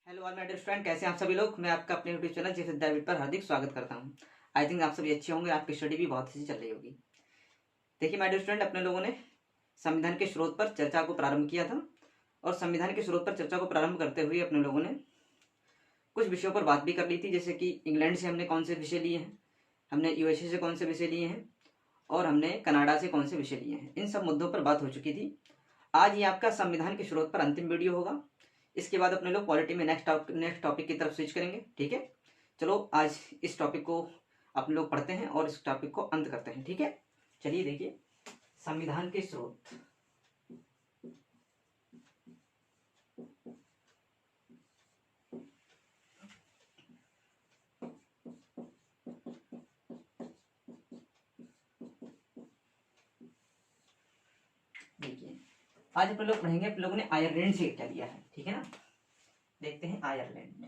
Hello all my dear student, कैसे हैं आप सभी लोग। मैं आपका अपने यूट्यूब चैनल जैसे डेविड पर हार्दिक स्वागत करता हूं। आई थिंक आप सभी अच्छे होंगे, आपकी स्टडी भी बहुत अच्छी चल रही होगी। देखिए माय डियर स्टूडेंट, अपने लोगों ने संविधान के स्रोत पर चर्चा को प्रारंभ किया था और संविधान के स्रोत पर चर्चा को प्रारंभ करते हुए अपने लोगों ने कुछ विषयों पर बात भी कर ली थी, जैसे कि इंग्लैंड से हमने कौन से विषय लिए हैं, हमने यूएसए से कौन से विषय लिए हैं और हमने कनाडा से कौन से विषय लिए हैं। इन सब मुद्दों पर बात हो चुकी थी। आज ये आपका संविधान के स्रोत पर अंतिम वीडियो होगा। इसके बाद अपने लोग पॉलिटी में नेक्स्ट टॉपिक की तरफ स्विच करेंगे। ठीक है, चलो आज इस टॉपिक को अपने लोग पढ़ते हैं और इस टॉपिक को अंत करते हैं। ठीक है, चलिए देखिए संविधान के स्रोत। देखिए आज अपने लोग पढ़ेंगे, अपने लोगों ने आयरलैंड से क्या लिया है। ठीक है ना, देखते हैं आयरलैंड।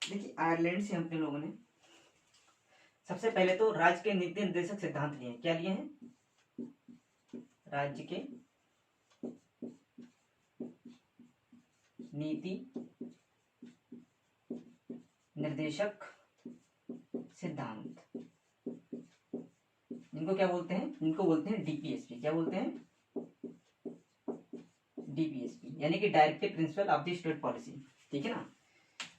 देखिए आयरलैंड से अपने लोगों ने सबसे पहले तो राज्य के नीति निर्देशक सिद्धांत लिए हैं। क्या लिए हैं? राज्य के नीति निर्देशक सिद्धांत, इनको क्या बोलते हैं? इनको बोलते हैं डीपीएसपी। क्या बोलते हैं? डीपीएसपी यानी कि directive principle of the state policy. ठीक है ना।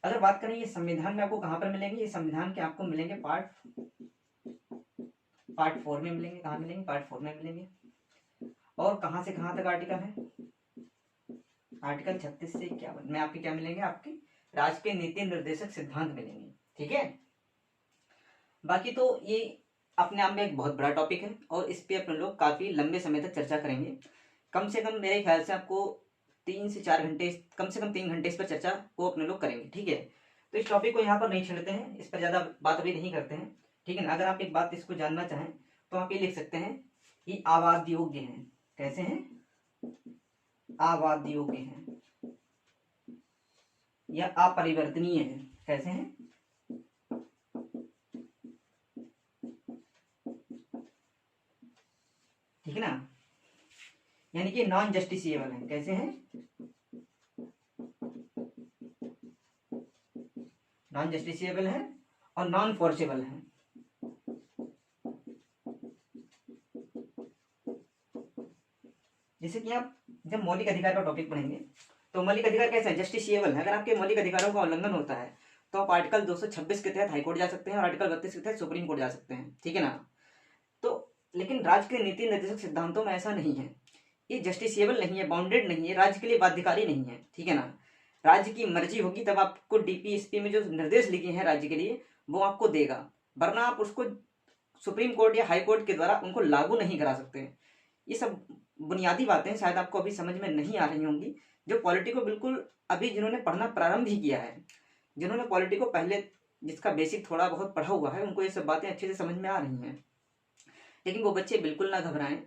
अगर बात करें ये संविधान में आपको कहां पर मिलेंगे, ये संविधान के आपको मिलेंगे पार्ट 4 में मिलेंगे। कहां मिलेंगे? पार्ट 4 में मिलेंगे। और कहां से कहां तक आर्टिकल है? आर्टिकल 36 से 51 में आपके क्या मिलेंगे? आपके राज्य के नीति निर्देशक सिद्धांत मिलेंगे। ठीक है, बाकी तो ये अपने आप में एक बहुत बड़ा टॉपिक है और इस पे अपन लोग काफी लंबे समय तक चर्चा करेंगे। कम से कम मेरे ख्याल से आपको 3 से 4 घंटे, कम से कम 3 घंटे इस पर चर्चा को अपने लोग करेंगे। ठीक है, तो इस टॉपिक को यहाँ पर नहीं छेड़ते हैं, इस पर ज्यादा बात अभी नहीं करते हैं। ठीक है ना। अगर आप एक बात इसको जानना चाहें तो आप ये लिख सकते हैं कि आवाद योग्य है। कैसे हैं? आवाद योग्य है या अपरिवर्तनीय है। कैसे हैं? ठीक है ना, यानी कि नॉन जस्टिसिएबल है। कैसे हैं? नॉन जस्टिसिएबल है और नॉन फोर्सेबल है। जैसे कि आप जब मौलिक अधिकार का टॉपिक पढ़ेंगे तो मौलिक अधिकार कैसा है? जस्टिसिएबल है। अगर आपके मौलिक अधिकारों का उल्लंघन होता है तो आप आर्टिकल 226 के तहत हाईकोर्ट जा सकते हैं और आर्टिकल 32 के तहत सुप्रीम कोर्ट जा सकते हैं। ठीक है ना। तो लेकिन राज्य के नीति निर्देशक सिद्धांतों में ऐसा नहीं है, ये जस्टिसिएबल नहीं है, बाउंडेड नहीं है, राज्य के लिए बाध्यकारी नहीं है। ठीक है ना। राज्य की मर्जी होगी तब आपको डीपीएसपी में जो निर्देश लिखे हैं राज्य के लिए वो आपको देगा, वरना आप उसको सुप्रीम कोर्ट या हाई कोर्ट के द्वारा उनको लागू नहीं करा सकते हैं। ये सब बुनियादी बातें शायद आपको अभी समझ में नहीं आ रही होंगी। जो पॉलिटी को बिल्कुल अभी जिन्होंने पढ़ना प्रारंभ ही किया है, जिन्होंने पॉलिटी को पहले जिसका बेसिक थोड़ा बहुत पढ़ा हुआ है, उनको ये सब बातें अच्छे से समझ में आ रही हैं। लेकिन वो बच्चे बिल्कुल ना घबराएं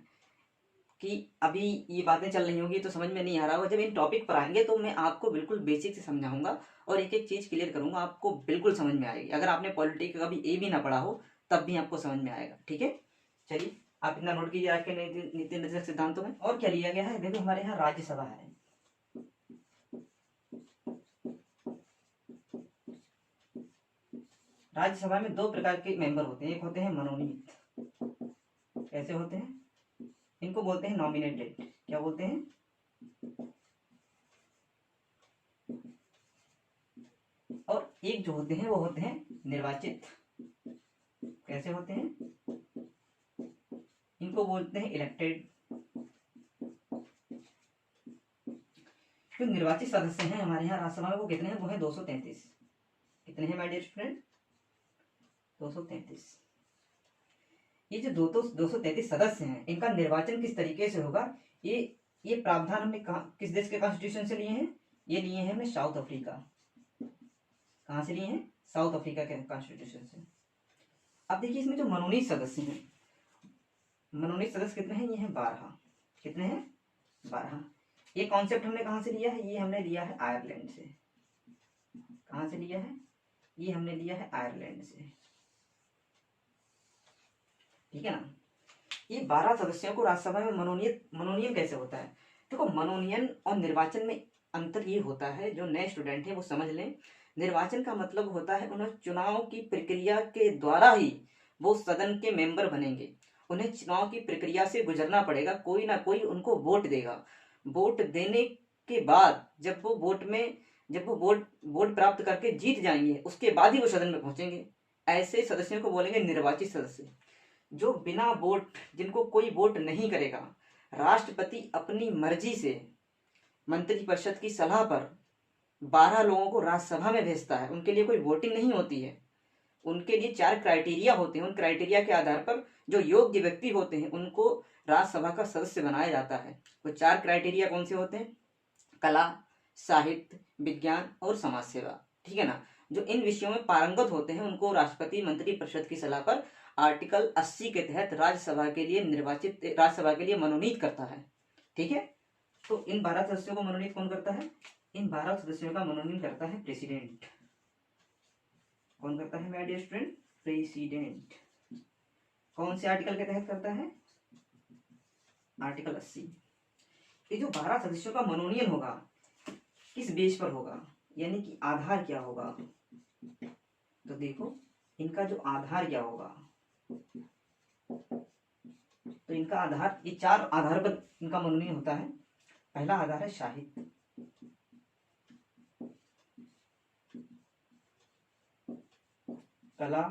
कि अभी ये बातें चल रही होंगी तो समझ में नहीं आ रहा होगा। जब इन टॉपिक पर आएंगे तो मैं आपको बिल्कुल बेसिक से समझाऊंगा और एक एक चीज क्लियर करूंगा, आपको बिल्कुल समझ में आएगी। अगर आपने पॉलिटी का कभी ए भी ना पढ़ा हो तब भी आपको समझ में आएगा। ठीक है, चलिए आप इतना नोट कीजिए आज के नीति निर्देशक सिद्धांतों में। और क्या लिया गया है? देखो हमारे यहाँ राज्यसभा है। राज्यसभा में 2 प्रकार के मेंबर होते हैं, एक होते हैं मनोनीत। कैसे होते हैं? इनको बोलते हैं नॉमिनेटेड। क्या बोलते हैं? और एक जो होते हैं वो होते हैं निर्वाचित। कैसे होते हैं? इनको बोलते हैं इलेक्टेड। जो निर्वाचित सदस्य हैं हमारे यहाँ राज्यसभा में वो कितने हैं? वो है 233। कितने हैं माय डियर स्टूडेंट? 233। ये जो 233 सदस्य हैं इनका निर्वाचन किस तरीके से होगा? ये प्रावधान हमने किस देश के कॉन्स्टिट्यूशन से लिए हैं? ये लिए हैं हमने साउथ अफ्रीका। कहां से लिए हैं? साउथ अफ्रीका के कॉन्स्टिट्यूशन से। अब देखिए इसमें जो मनोनीत सदस्य हैं, मनोनीत सदस्य कितने हैं? ये हैं 12। कितने हैं? 12। ये कॉन्सेप्ट हमने कहां से लिया है? ये हमने लिया है आयरलैंड से। कहां से लिया है? ये हमने लिया है आयरलैंड से, ठीक है ना। ये 12 सदस्यों को राज्यसभा में मनोनयन कैसे होता है? देखो, मनोनयन और निर्वाचन में अंतर ये होता है, जो नए स्टूडेंट हैं वो समझ लें। निर्वाचन का मतलब होता है उन्हें चुनाव की प्रक्रिया के द्वारा ही वो सदन के मेंबर बनेंगे। उन्हें चुनाव की प्रक्रिया से गुजरना पड़ेगा, कोई ना कोई उनको वोट देगा। वोट देने के बाद जब वो वोट प्राप्त करके जीत जाएंगे, उसके बाद ही वो सदन में पहुंचेंगे। ऐसे सदस्यों को बोलेंगे निर्वाचित सदस्य। जो बिना वोट, जिनको कोई वोट नहीं करेगा, राष्ट्रपति अपनी मर्जी से मंत्रिपरिषद की सलाह पर 12 लोगों को राज्यसभा में भेजता है। उनके लिए कोई वोटिंग नहीं होती है। उनके लिए 4 क्राइटेरिया होते हैं। उन क्राइटेरिया के आधार पर जो योग्य व्यक्ति होते हैं उनको राज्यसभा का सदस्य बनाया जाता है। वो 4 क्राइटेरिया कौन से होते हैं? कला, साहित्य, विज्ञान और समाज सेवा, ठीक है ना। जो इन विषयों में पारंगत होते हैं उनको राष्ट्रपति मंत्रिपरिषद की सलाह पर आर्टिकल 80 के तहत राज्यसभा के लिए मनोनीत करता है, ठीक है। तो इन 12 सदस्यों को मनोनीत कौन करता है? इन 12 सदस्यों का मनोनयन करता है प्रेसिडेंट। कौन करता है माय डियर स्टूडेंट? प्रेसिडेंट। कौन से आर्टिकल के तहत करता है? आर्टिकल 80। ये जो 12 सदस्यों का मनोनयन होगा किस बेस पर होगा, यानी कि आधार क्या होगा? तो देखो, इनका जो आधार क्या होगा, तो इनका आधार, ये 4 आधार पर इनका मनोनयन होता है। पहला आधार है साहित्य, कला,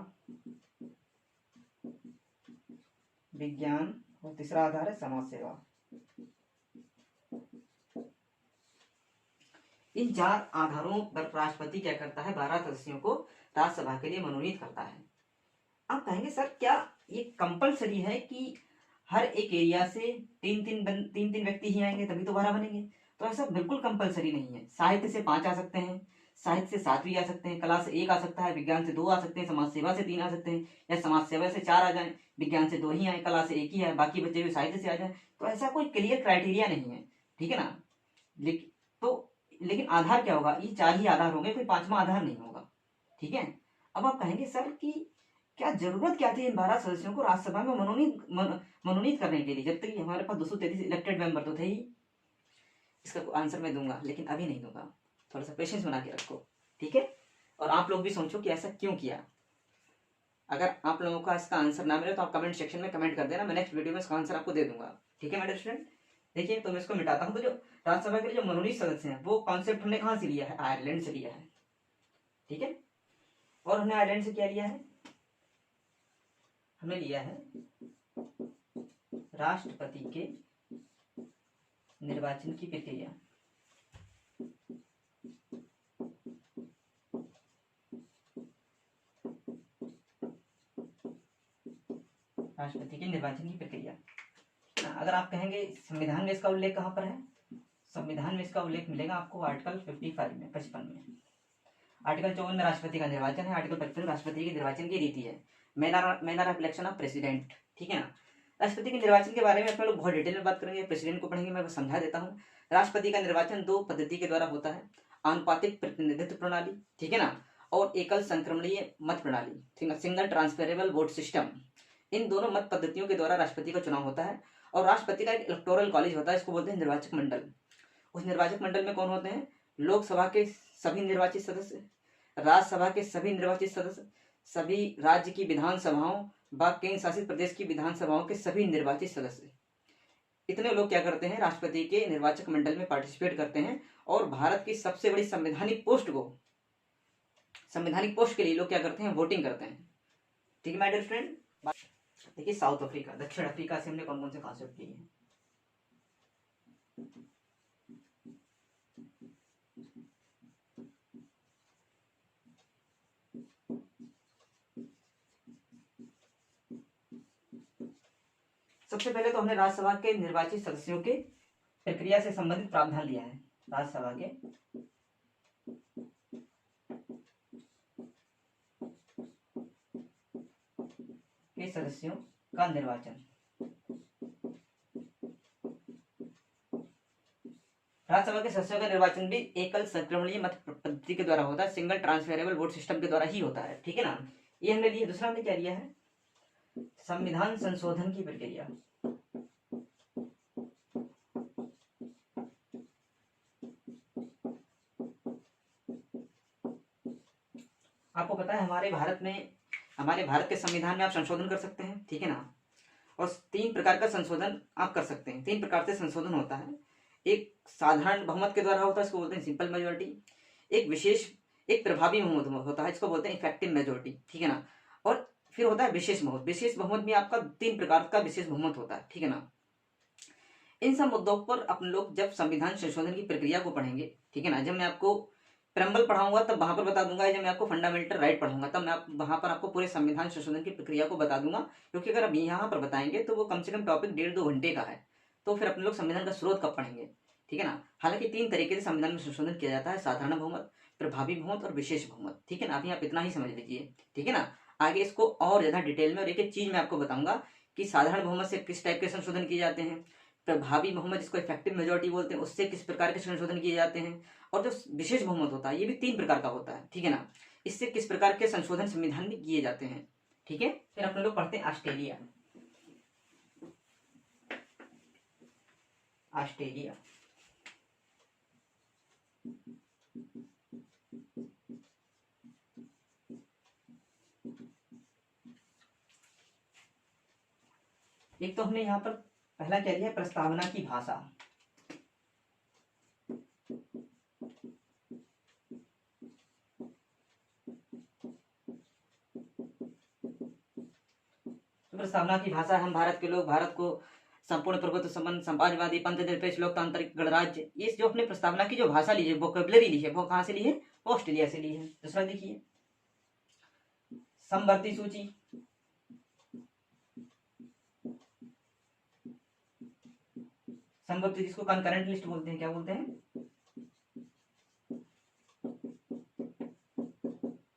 विज्ञान और तीसरा आधार है समाज सेवा। इन 4 आधारों पर राष्ट्रपति क्या करता है? 12 सदस्यों को राज्यसभा के लिए मनोनीत करता है। आप कहेंगे सर क्या ये कंपलसरी है कि हर एक एरिया से तीन व्यक्ति ही आएंगे तभी तो 12 बनेंगे? तो ऐसा बिल्कुल कंपलसरी नहीं है। साहित्य से 5 आ सकते हैं, साहित्य से 7 भी आ सकते हैं, कला से 1 आ सकता है, विज्ञान से 2 आ सकते हैं, समाज सेवा से 3 आ सकते हैं, या समाज सेवा से 4 आ जाए, विज्ञान से 2 ही आए, कला से 1 ही है, बाकी बचे हुए साहित्य से आ जाए। तो ऐसा कोई क्लियर क्राइटेरिया नहीं है, ठीक है ना। लेकिन आधार क्या होगा? ये 4 ही आधार होंगे, कोई 5वां आधार नहीं होगा, ठीक है। अब आप कहेंगे सर कि क्या जरूरत क्या थी इन 12 सदस्यों को राज्यसभा में मनोनीत करने के लिए, जब तक हमारे पास 233 इलेक्टेड मेंबर तो थे ही। इसका आंसर मैं दूंगा, लेकिन अभी नहीं दूंगा, थोड़ा सा पेशेंस बना के रखो, ठीक है। और आप लोग भी सोचो कि ऐसा क्यों किया। अगर आप लोगों का इसका आंसर ना मिले तो आप कमेंट सेक्शन में कमेंट कर देना, मैं नेक्स्ट वीडियो में इसका आंसर आपको दे दूंगा, ठीक है मेरे स्टूडेंट। देखिए, तो मैं इसको मिटाता हूँ। तो जो राज्यसभा के लिए जो मनोनीत सदस्य हैं वो कॉन्सेप्ट हमने कहाँ से लिया है? आयरलैंड से लिया है, ठीक है। और हमने आयरलैंड से क्या लिया है? हमने लिया है राष्ट्रपति के निर्वाचन की प्रक्रिया। राष्ट्रपति के निर्वाचन की प्रक्रिया। अगर आप कहेंगे संविधान में इसका उल्लेख कहाँ पर है? संविधान में इसका उल्लेख मिलेगा आपको आर्टिकल 55 में, 55 में। आर्टिकल 54 में राष्ट्रपति का निर्वाचन है, आर्टिकल 55 राष्ट्रपति के निर्वाचन की रीति है, manner of election of president, ठीक है ना। राष्ट्रपति के निर्वाचन के बारे में अपने लोग बहुत डिटेल में बात करेंगे, प्रेसिडेंट को पढ़ेंगे, मैं समझा देता हूँ। राष्ट्रपति का निर्वाचन 2 पद्धति के द्वारा होता है, आनुपातिक प्रतिनिधित्व प्रणाली, ठीक है ना, और एकल संक्रमणीय मत प्रणाली, ठीक है, सिंगल ट्रांसफरेबल वोट सिस्टम। इन दोनों मत पद्धतियों के द्वारा राष्ट्रपति का चुनाव होता है। और राष्ट्रपति का एक इलेक्टोरल कॉलेज होता है, इसको बोलते हैं निर्वाचक मंडल। उस निर्वाचक मंडल में कौन होते हैं? लोकसभा के सभी निर्वाचित सदस्य, राज्यसभा के सभी निर्वाचित सदस्य, सभी राज्य की विधानसभाओं व केंद्र शासित प्रदेश की विधानसभाओं के सभी निर्वाचित सदस्य। इतने लोग क्या करते हैं? राष्ट्रपति के निर्वाचक मंडल में पार्टिसिपेट करते हैं। और भारत की सबसे बड़ी संवैधानिक पोस्ट के लिए लोग क्या करते हैं? वोटिंग करते हैं, ठीक है माय डियर फ्रेंड। देखिए, साउथ अफ्रीका, दक्षिण अफ्रीका से हमने कौन कौन से कॉन्सेप्ट लिए हैं। सबसे पहले तो हमने राज्यसभा के निर्वाचित सदस्यों के प्रक्रिया से संबंधित प्रावधान लिया है। राज्यसभा के सदस्यों का निर्वाचन। राज्यसभा के सदस्यों का निर्वाचन भी एकल संक्रमणीय मत पद्धति के द्वारा होता है, सिंगल ट्रांसफरेबल वोट सिस्टम के द्वारा ही होता है, ठीक है ना। ये हमने लिया। दूसरा हमने क्या लिया है, संविधान संशोधन की प्रक्रिया। आपको पता है हमारे भारत के संविधान में आप संशोधन कर सकते हैं, ठीक है ना। और 3 प्रकार का संशोधन आप कर सकते हैं। 3 प्रकार से संशोधन होता है। एक साधारण बहुमत के द्वारा होता है, इसको बोलते हैं सिंपल मेजोरिटी। एक प्रभावी बहुमत होता है, इसको बोलते हैं इफेक्टिव मेजोरिटी, ठीक है ना। और फिर होता है विशेष बहुमत। विशेष बहुमत में आपका 3 प्रकार का विशेष बहुमत होता है, ठीक है ना। इन सब मुद्दों पर अपन लोग जब संविधान संशोधन की प्रक्रिया को पढ़ेंगे, ठीक है ना, जब मैं आपको प्रेम्बल पढ़ाऊंगा तब वहां पर बता दूंगा, जब मैं आपको फंडामेंटल राइट पढ़ाऊंगा तब मैं वहां पर आपको पूरे संविधान संशोधन की प्रक्रिया को बता दूंगा। क्योंकि अगर आप यहाँ पर बताएंगे तो वो कम से कम टॉपिक 1.5-2 घंटे का है, तो फिर अपने लोग संविधान का स्रोत कब पढ़ेंगे, ठीक है ना। हालांकि 3 तरीके से संविधान में संशोधन किया जाता है, साधारण बहुमत, प्रभावी बहुमत और विशेष बहुमत, ठीक है ना। अभी आप इतना ही समझ लीजिए, ठीक है ना। आगे इसको और ज्यादा डिटेल में और एक एक चीज मैं आपको बताऊंगा कि साधारण बहुमत से किस टाइप के संशोधन किए जाते हैं, प्रभावी बहुमत जिसको इफेक्टिव मेजोरिटी बोलते हैं उससे किस प्रकार के संशोधन किए जाते हैं, और जो विशेष बहुमत होता है ये भी 3 प्रकार का होता है, ठीक है ना। इससे किस प्रकार के संशोधन संविधान में किए जाते हैं, ठीक है। फिर अपने लोग पढ़ते हैं ऑस्ट्रेलिया। ऑस्ट्रेलिया एक तो हमने यहाँ पर पहला क्या लिया है, प्रस्तावना की भाषा। तो प्रस्तावना की भाषा, हम भारत के लोग भारत को संपूर्ण प्रभुत्व संपन्न समाजवादी पंथनिरपेक्ष लोकतांत्रिक गणराज्य, ये जो अपने प्रस्तावना की जो भाषा ली है, वोकेबलरी ली है, वो कहाँ से ली है, ऑस्ट्रेलिया से ली है। दूसरा देखिए समवर्ती सूची। समवर्ती जिसको कंकरेंट लिस्ट बोलते हैं, क्या बोलते हैं,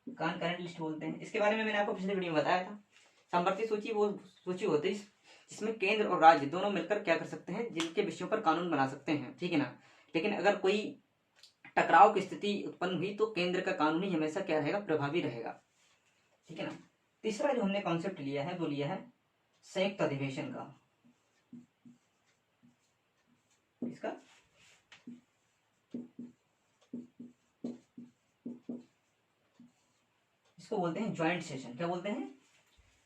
कंकरेंट लिस्ट बोलते हैं। इसके बारे में मैंने आपको पिछले वीडियो में बताया था। समवर्ती सूची वो सूची होती है जिसमें केंद्र और राज्य दोनों मिलकर क्या कर सकते हैं, जिनके विषयों पर कानून बना सकते हैं, ठीक है ना। लेकिन अगर कोई टकराव की स्थिति उत्पन्न हुई तो केंद्र का कानून ही हमेशा क्या रहेगा, प्रभावी रहेगा, ठीक है ना। तीसरा जो हमने कॉन्सेप्ट लिया है वो लिया है संयुक्त अधिवेशन का। इसका इसको बोलते हैं ज्वाइंट सेशन। क्या बोलते हैं,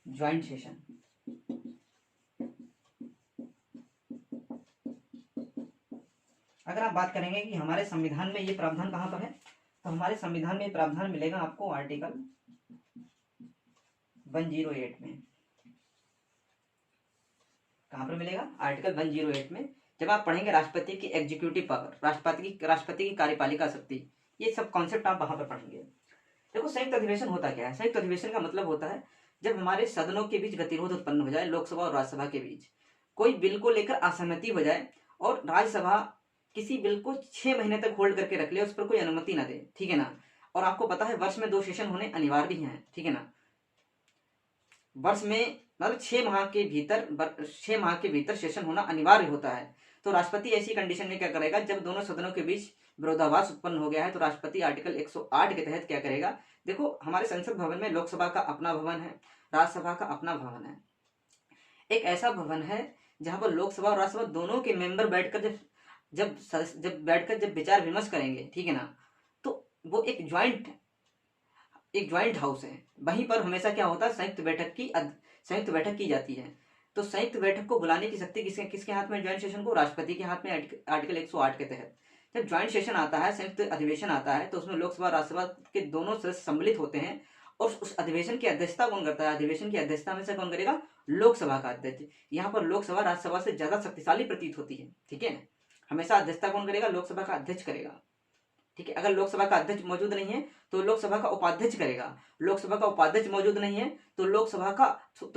ज्वाइंट सेशन। अगर आप बात करेंगे कि हमारे संविधान में ये प्रावधान कहां पर है, तो हमारे संविधान में प्रावधान मिलेगा आपको आर्टिकल 108 में। कहां पर मिलेगा, आर्टिकल 108 में। जब आप पढ़ेंगे राष्ट्रपति की एग्जीक्यूटिव पावर, राष्ट्रपति की कार्यपालिका शक्ति, ये सब कॉन्सेप्ट आप वहां पर पढ़ेंगे। देखो संयुक्त अधिवेशन होता क्या है, संयुक्त अधिवेशन का मतलब होता है जब हमारे सदनों के बीच गतिरोध उत्पन्न हो जाए, लोकसभा और राज्यसभा के बीच कोई बिल को लेकर असहमति हो जाए और राज्यसभा किसी बिल को 6 महीने तक होल्ड करके रख ले, उस पर कोई अनुमति ना दे, ठीक है ना। और आपको पता है वर्ष में 2 सेशन होने अनिवार्य हैं, ठीक है ना। वर्ष में मतलब 6 माह के भीतर सेशन होना अनिवार्य होता है। तो राष्ट्रपति ऐसी कंडीशन में क्या करेगा, जब दोनों सदनों के बीच विरोधाभास उत्पन्न हो गया है तो राष्ट्रपति आर्टिकल 108 के तहत क्या करेगा, देखो हमारे संसद भवन में लोकसभा का अपना भवन है, राज्यसभा का अपना भवन है। एक ऐसा भवन है जहां पर लोकसभा और राज्यसभा दोनों के मेंबर बैठकर जब विचार विमर्श करेंगे, ठीक है ना, तो वो एक ज्वाइंट हाउस है। वहीं पर हमेशा क्या होता है, संयुक्त बैठक की जाती है। तो संयुक्त बैठक को बुलाने की शक्ति किसके हाथ में, ज्वाइंट सेशन को, राष्ट्रपति के हाथ में, आर्टिकल 108 के तहत। जब ज्वाइंट सेशन आता है, संयुक्त अधिवेशन आता है, तो उसमें लोकसभा राज्यसभा के दोनों सदस्य सम्मिलित होते हैं और उस अधिवेशन की अध्यक्षता कौन करता है, अधिवेशन की अध्यक्षता में से कौन करेगा, लोकसभा का अध्यक्ष। यहाँ पर लोकसभा राज्यसभा से ज्यादा शक्तिशाली प्रतीत होती है, ठीक है। हमेशा अध्यक्षता कौन करेगा, लोकसभा का अध्यक्ष करेगा, ठीक है। अगर लोकसभा का अध्यक्ष मौजूद नहीं है तो लोकसभा का उपाध्यक्ष करेगा, लोकसभा का उपाध्यक्ष मौजूद नहीं है तो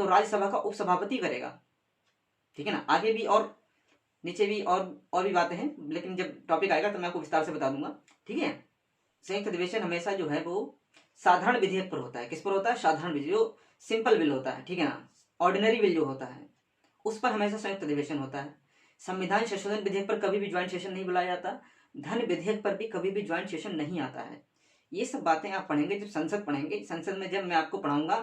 राज्यसभा का उपसभापति करेगा, ठीक है ना। आगे भी और नीचे भी और भी बातें हैं, लेकिन जब टॉपिक आएगा तो मैं आपको विस्तार से बता दूंगा, ठीक है। संयुक्त अधिवेशन हमेशा जो है वो साधारण विधेयक पर होता है। किस पर होता है, साधारण विधेयक, जो सिंपल बिल होता है, ठीक है ना, ऑर्डिनरी बिल जो होता है उस पर हमेशा संयुक्त अधिवेशन होता है। संविधान संशोधन विधेयक पर कभी भी ज्वाइंट सेशन नहीं बुलाया जाता, धन विधेयक पर भी कभी भी ज्वाइंट सेशन नहीं आता है। ये सब बातें आप पढ़ेंगे जब संसद पढ़ेंगे। संसद में जब मैं आपको पढ़ाऊंगा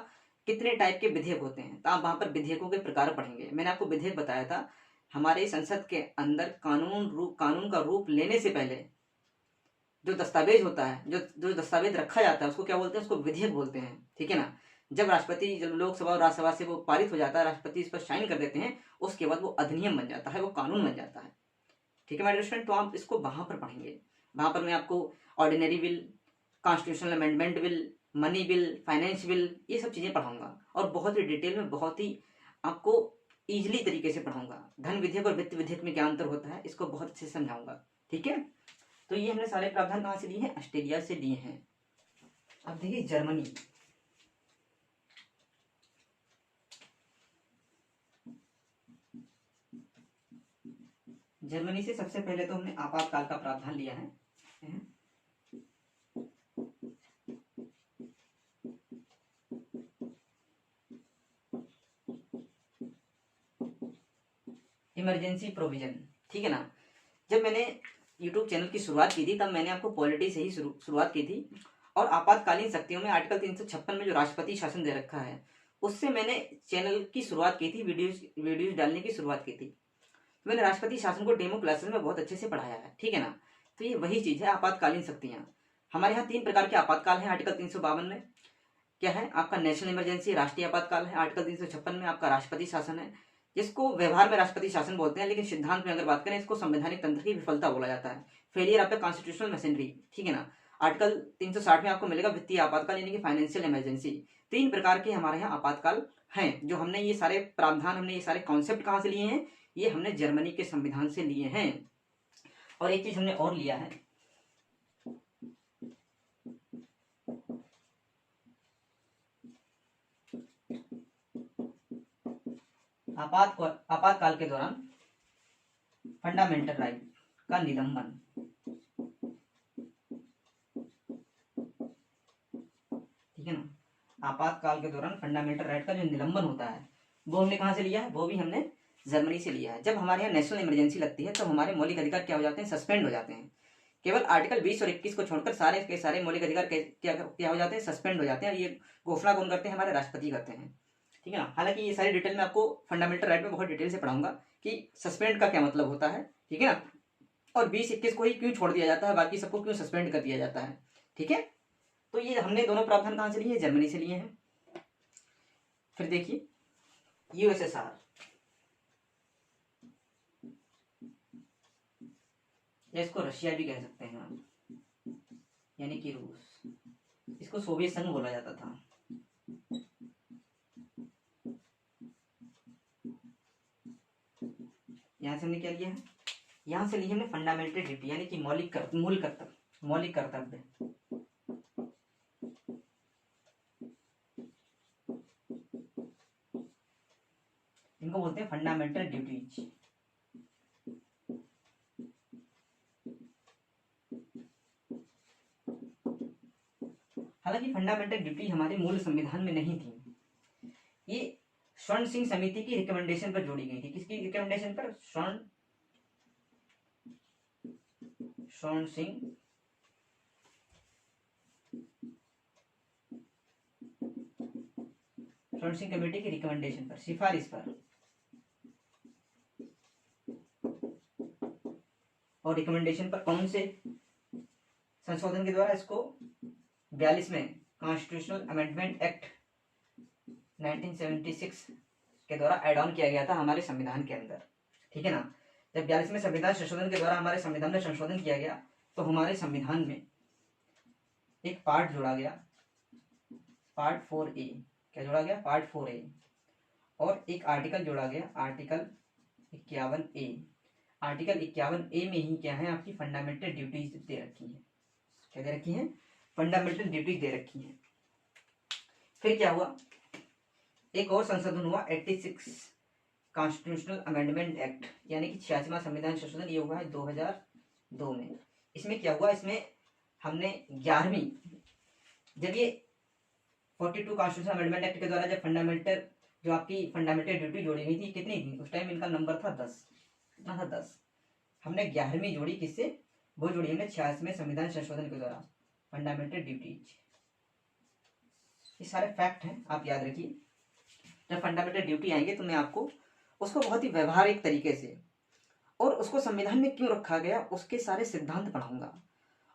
कितने टाइप के विधेयक होते हैं, तो आप वहां पर विधेयकों के प्रकार पढ़ेंगे। मैंने आपको विधेयक बताया था, हमारे संसद के अंदर कानून का रूप लेने से पहले जो दस्तावेज होता है, जो दस्तावेज रखा जाता है, उसको क्या बोलते हैं? उसको विधेयक बोलते हैं, ठीक है ना। जब लोकसभा और राज्यसभा से वो पारित हो जाता है, राष्ट्रपति इस पर साइन कर देते हैं, उसके बाद वो अधिनियम बन जाता है, वो कानून बन जाता है, ठीक है मेरे स्टूडेंट। तो आप इसको वहां पर पढ़ेंगे। वहां पर मैं आपको ordinary bill, constitutional amendment bill, money bill, finance bill, ये सब चीजें पढ़ाऊंगा और बहुत ही डिटेल में, बहुत ही आपको इजीली तरीके से पढ़ाऊंगा। धन विधेयक और वित्त विधेयक में क्या अंतर होता है, इसको बहुत अच्छे से समझाऊंगा, ठीक है। तो ये हमने सारे प्रावधान कहाँ से लिए हैं? ऑस्ट्रेलिया से लिए हैं। अब देखिए जर्मनी। जर्मनी से सबसे पहले तो हमने आपातकाल का प्रावधान लिया है। इमरजेंसी प्रोविजन, ठीक है ना। जब मैंने यूट्यूब चैनल की शुरुआत की थी तब मैंने आपको पॉलिटी से ही शुरुआत की थी, और आपातकालीन शक्तियों में आर्टिकल 356 में जो राष्ट्रपति शासन दे रखा है उससे मैंने चैनल की शुरुआत की थी, वीडियोज डालने की शुरुआत की थी। तो मैंने राष्ट्रपति शासन को डेमो क्लासेस में बहुत अच्छे से पढ़ाया है, ठीक है ना। तो ये वही चीज है आपातकालीन शक्तियां। हमारे यहाँ 3 प्रकार के आपातकाल है। आर्टिकल 352 में क्या है? आपका नेशनल इमरजेंसी, राष्ट्रीय आपातकाल है। आर्टिकल 356 में आपका राष्ट्रपति शासन है, जिसको व्यवहार में राष्ट्रपति शासन बोलते हैं, लेकिन सिद्धांत में अगर बात करें इसको संवैधानिक तंत्र की विफलता बोला जाता है, failure of the constitutional machinery, ठीक है ना। आर्टिकल 360 में आपको मिलेगा वित्तीय आपातकाल यानी कि फाइनेंशियल इमरजेंसी। 3 प्रकार के हमारे यहाँ आपातकाल हैं, जो हमने ये सारे प्रावधान, हमने ये सारे कॉन्सेप्ट कहाँ से लिए हैं? ये हमने जर्मनी के संविधान से लिए हैं। और एक चीज हमने और लिया है, आपातकाल के दौरान फंडामेंटल राइट का निलंबन, ठीक है ना। आपातकाल के दौरान फंडामेंटल राइट का जो निलंबन होता है वो हमने कहाँ से लिया है? वो भी हमने जर्मनी से लिया है। जब हमारे यहाँ नेशनल इमरजेंसी लगती है तो हमारे मौलिक अधिकार क्या हो जाते हैं? सस्पेंड हो जाते हैं। केवल आर्टिकल 20 और 21 को छोड़कर सारे के सारे मौलिक अधिकार क्या हो जाते हैं? सस्पेंड हो जाते हैं। ये घोषणा कौन करते हैं? हमारे राष्ट्रपति करते हैं, ठीक है ना। हालांकि ये सारी डिटेल में आपको फंडामेंटल राइट में बहुत डिटेल से पढ़ाऊंगा कि सस्पेंड का क्या मतलब होता है, ठीक है ना, और 20-21 को ही क्यों छोड़ दिया जाता है, बाकी सबको क्यों सस्पेंड कर दिया जाता है, ठीक है। तो ये हमने दोनों प्रावधान कहाँ से लिए हैं? जर्मनी से लिए हैं। फिर देखिए यूएसएसआर, या इसको रशिया भी कह सकते हैं आप, यानी कि रूस। इसको सोवियत संघ बोला जाता था। यहां से हमने क्या लिया है? यहां से लिए हमने फंडामेंटल ड्यूटी यानी कि मौलिक कर्तव्य। इनको बोलते हैं फंडामेंटल ड्यूटीज। हालांकि फंडामेंटल ड्यूटी हमारे मूल संविधान में नहीं थी, ये स्वर्ण सिंह समिति की रिकमेंडेशन पर जोड़ी गई थी। किसकी रिकमेंडेशन पर? स्वर्ण सिंह कमेटी की रिकमेंडेशन पर, सिफारिश पर। और रिकमेंडेशन पर कौन से संशोधन के द्वारा? इसको 42वें कॉन्स्टिट्यूशनल अमेंडमेंट एक्ट 1976 के द्वारा एड ऑन किया गया था हमारे संविधान के अंदर, ठीक है ना। जब 42वें संविधान संशोधन के द्वारा हमारे संविधान में संशोधन किया गया तो हमारे संविधान में एक पार्ट जोड़ा गया, पार्ट 4A। क्या जोड़ा गया? Part 4A। और एक आर्टिकल जोड़ा गया, आर्टिकल 51A। आर्टिकल 51A में ही क्या है? आपकी फंडामेंटल ड्यूटीज दे रखी है। क्या दे रखी है? फंडामेंटल ड्यूटीज दे रखी है। फिर क्या हुआ? एक और संशोधन हुआ, 86 कॉन्स्टिट्यूशनल अमेंडमेंट एक्ट यानी कि 86वां संविधान संशोधन। ये हुआ है 2002 में। इसमें क्या हुआ? इसमें हमने 11वीं, जब ये 42 कॉन्स्टिट्यूशनल अमेंडमेंट एक्ट के द्वारा जब फंडामेंटल, जो आपकी फंडामेंटल ड्यूटी जोड़ी गई थी, कितनी थी उस टाइम? इनका नंबर था 10। कितना था? 10। हमने 11वीं जोड़ी किससे? वो जुड़ी है 86वें संविधान संशोधन के द्वारा, फंडामेंटल ड्यूटीज। ये सारे फैक्ट हैं, आप याद रखिए। जब फंडामेंटल ड्यूटी आएंगे तो मैं आपको उसको बहुत ही व्यवहारिक तरीके से और उसको संविधान में क्यों रखा गया उसके सारे सिद्धांत पढ़ाऊंगा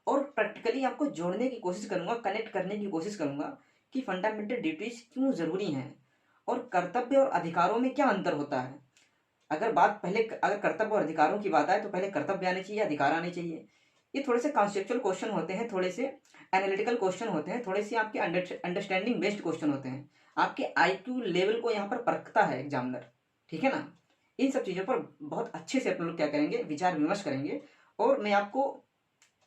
और प्रैक्टिकली आपको जोड़ने की कोशिश करूंगा, कनेक्ट करने की कोशिश करूंगा कि फंडामेंटल ड्यूटीज क्यों जरूरी हैं और कर्तव्य और अधिकारों में क्या अंतर होता है। अगर कर्तव्य और अधिकारों की बात आए तो पहले कर्तव्य आने चाहिए, अधिकार आने चाहिए। ये थोड़े से कॉन्सेप्चुअल क्वेश्चन होते हैं, थोड़े से एनालिटिकल क्वेश्चन होते हैं, थोड़े से आपके अंडरस्टैंडिंग बेस्ड क्वेश्चन होते हैं। आपके आईक्यू लेवल को यहाँ पर परखता है एग्जामिनर, ठीक है ना। इन सब चीज़ों पर बहुत अच्छे से अपन लोग क्या करेंगे, विचार विमर्श करेंगे और मैं आपको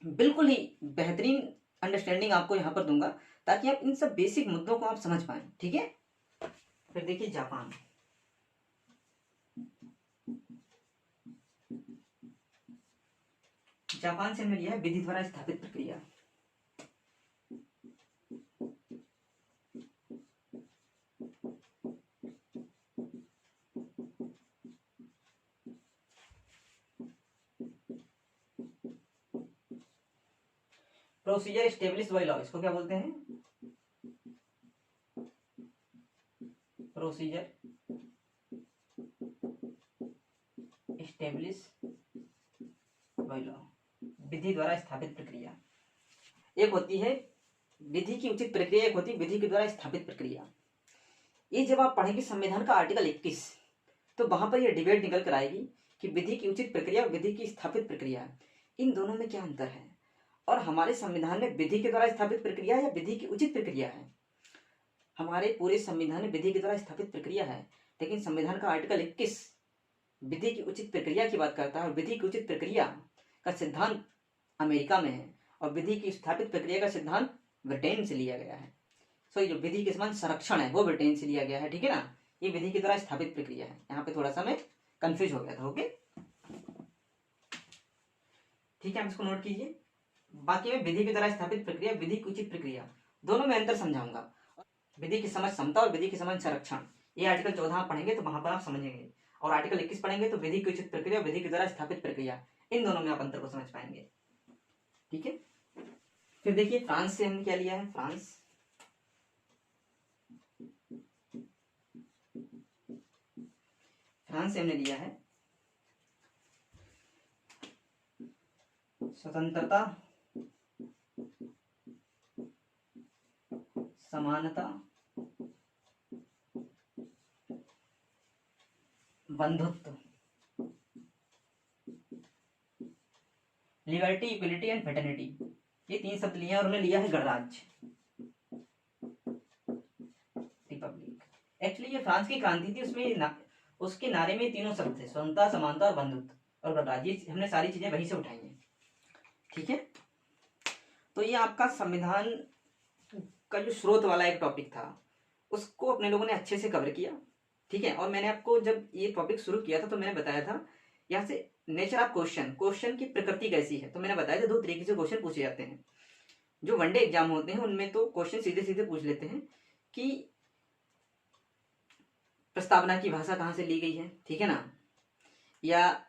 बिल्कुल ही बेहतरीन अंडरस्टैंडिंग आपको यहाँ पर दूंगा ताकि आप इन सब बेसिक मुद्दों को आप समझ पाए, ठीक है। फिर देखिए जापान। जापान से हमने लिया है विधि द्वारा स्थापित प्रक्रिया। प्रोसीजर स्टेब्लिश बाय लॉ, इसको क्या बोलते हैं, प्रोसीजर स्टेब्लिश बाय लॉ, विधि द्वारा स्थापित प्रक्रिया। एक होती है विधि की उचित प्रक्रिया, एक होती है विधि के द्वारा स्थापित प्रक्रिया। ये जब आप पढ़ेंगे संविधान का आर्टिकल 21 तो वहां पर यह डिबेट निकल कर आएगी कि विधि की उचित प्रक्रिया और विधि की स्थापित प्रक्रिया, इन दोनों में क्या अंतर है और हमारे संविधान में विधि के द्वारा स्थापित प्रक्रिया या विधि की उचित प्रक्रिया है। हमारे पूरे संविधान में विधि के द्वारा स्थापित प्रक्रिया है, लेकिन संविधान का आर्टिकल 21 विधि की उचित प्रक्रिया की बात करता है और विधि की उचित प्रक्रिया का सिद्धांत अमेरिका में है और विधि की स्थापित प्रक्रिया का सिद्धांत ब्रिटेन से लिया गया है। सो जो विधि के समान संरक्षण है वो ब्रिटेन से लिया गया है, ठीक है ना। ये विधि के द्वारा स्थापित प्रक्रिया है। यहाँ पे थोड़ा सा मैं कंफ्यूज हो गया था, ओके ठीक है, आप इसको नोट कीजिए। बाकी में विधि के द्वारा स्थापित प्रक्रिया, विधि की उचित प्रक्रिया, दोनों में अंतर समझाऊंगा। विधि की समझ समता और विधि की समझ संरक्षण, ये आर्टिकल 14 पढ़ेंगे तो वहां पर आप समझेंगे और आर्टिकल 21 पढ़ेंगे तो विधि की उचित प्रक्रिया, विधि के द्वारा स्थापित प्रक्रिया, इन दोनों में आप अंतर को समझ पाएंगे, ठीक है। फिर देखिए फ्रांस से हमने क्या लिया है, फ्रांस से हमने लिया है स्वतंत्रता, समानता, बंधुत्व, लिबर्टी, इक्वलिटी एंड फ्रेटर्निटी, ये 3 शब्द लिए और उन्होंने लिया है गणराज्य, रिपब्लिक। एक्चुअली ये फ्रांस की क्रांति थी, उसमें उसके नारे में 3 शब्द थे, स्वतंत्रता, समानता और बंधुत्व और गणराज्य। हमने सारी चीजें वहीं से उठाई हैं, ठीक है। तो ये आपका संविधान का जो स्रोत वाला एक टॉपिक था उसको अपने लोगों ने अच्छे से कवर किया, ठीक है। और मैंने आपको जब ये टॉपिक शुरू किया था तो मैंने बताया था यहाँ से नेचर ऑफ क्वेश्चन की प्रकृति कैसी है। तो मैंने बताया था 2 तरीके से क्वेश्चन पूछे जाते हैं। जो वनडे एग्जाम होते हैं उनमें तो क्वेश्चन सीधे सीधे पूछ लेते हैं कि प्रस्तावना की भाषा कहाँ से ली गई है, ठीक है ना, या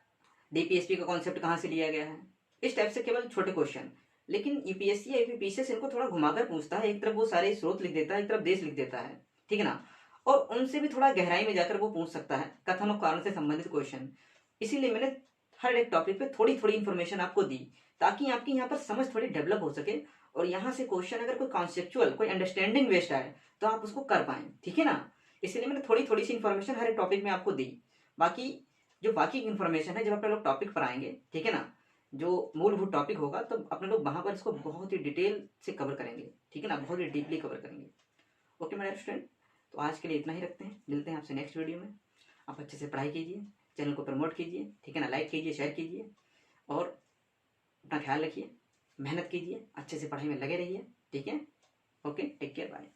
डीपीएसपी का कॉन्सेप्ट कहाँ से लिया गया है, इस टाइप से केवल छोटे क्वेश्चन। लेकिन यूपीएससी या यूपीपीसीएस इनको थोड़ा घुमाकर पूछता है, एक तरफ वो सारे स्रोत लिख देता है, एक तरफ देश लिख देता है, ठीक है ना, और उनसे भी थोड़ा गहराई में जाकर वो पूछ सकता है कथन और कारण से संबंधित क्वेश्चन। इसीलिए मैंने हर एक टॉपिक पे थोड़ी थोड़ी इन्फॉर्मेशन आपको दी ताकि आपकी यहाँ पर समझ थोड़ी डेवलप हो सके और यहाँ से क्वेश्चन अगर कोई कॉन्सेप्चुअल, कोई अंडरस्टैंडिंग बेस्ड आए तो आप उसको कर पाए, ठीक है ना। इसलिए मैंने थोड़ी थोड़ी सी इन्फॉर्मेशन हर एक टॉपिक में आपको दी। बाकी जो बाकी इन्फॉर्मेशन है जब अपने लोग टॉपिक पर आएंगे, ठीक है ना, जो मूलभूत टॉपिक होगा तो अपने लोग वहां पर इसको बहुत ही डिटेल से कवर करेंगे, ठीक है ना, बहुत ही डीपली कवर करेंगे। ओके मेरे स्टूडेंट, तो आज के लिए इतना ही रखते हैं, मिलते हैं आपसे नेक्स्ट वीडियो में। आप अच्छे से पढ़ाई कीजिए, चैनल को प्रमोट कीजिए, ठीक है ना, लाइक कीजिए, शेयर कीजिए और अपना ख्याल रखिए, मेहनत कीजिए, अच्छे से पढ़ाई में लगे रहिए, ठीक है। Okay, take care, bye.